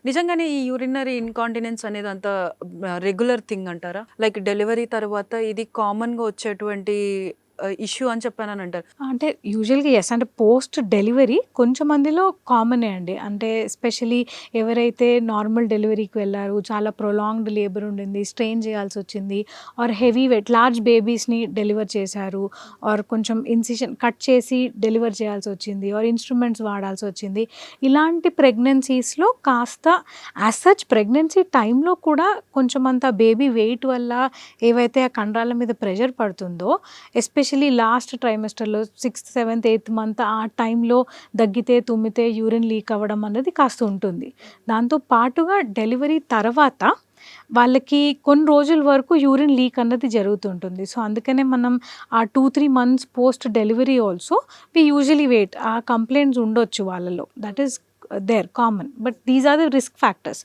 నిజంగానే ఈ urinary incontinence అనేది అంత రెగ్యులర్ థింగ్ అంటారా? లైక్ డెలివరీ తర్వాత ఇది కామన్‌గా వచ్చేటువంటి ఇష్యూ అని చెప్పాననంటారు. అంటే యూజువల్‌గా యెస్. అంటే పోస్ట్ డెలివరీ కొంచెం మందిలో కామనే అండి. అంటే ఎస్పెషల్లీ ఎవరైతే నార్మల్ డెలివరీకి వెళ్లారు, చాలా ప్రొలాంగ్డ్ లేబర్ ఉండింది, స్ట్రెయిన్ చేయాల్సొచ్చింది ఆర్ హెవీ వెయిట్ లార్జ్ బేబీస్‌ని డెలివర్ చేశారు ఆర్ కొంచెం ఇన్సిషన్ కట్ చేసి డెలివర్ చేయాల్సొచ్చింది ఆర్ ఇన్‌స్ట్రుమెంట్స్ వాడాల్సొచ్చింది. ఇలాంటి ప్రెగ్నెన్సీస్‌లో కాస్త యాస్ సచ్ ప్రెగ్నెన్సీ టైంలో కూడా కొంచెం అంత బేబీ వెయిట్ వల్ల ఏవైతే ఆ కండరాల మీద ప్రెషర్ పడుతుందో ఎస్పెషల్లీ లాస్ట్ ట్రైమెస్టర్‌లో 6థ్, 7థ్, 8థ్ మంత్ ఆ టైంలో దగ్గితే, తుమ్మితే యూరిన్ లీక్ అవ్వడం అనేది కాస్త ఉంటుంది. దాంతో పాటుగా డెలివరీ తర్వాత వాళ్ళకి కొన్ని రోజుల వరకు యూరిన్ లీక్ అన్నది జరుగుతుంటుంది. సో, అందుకనే మనం ఆ 2, 3 months post delivery also we usually wait. ఆ కంప్లెయింట్స్ ఉండొచ్చు వాళ్ళలో. That is there common. But these are the risk factors.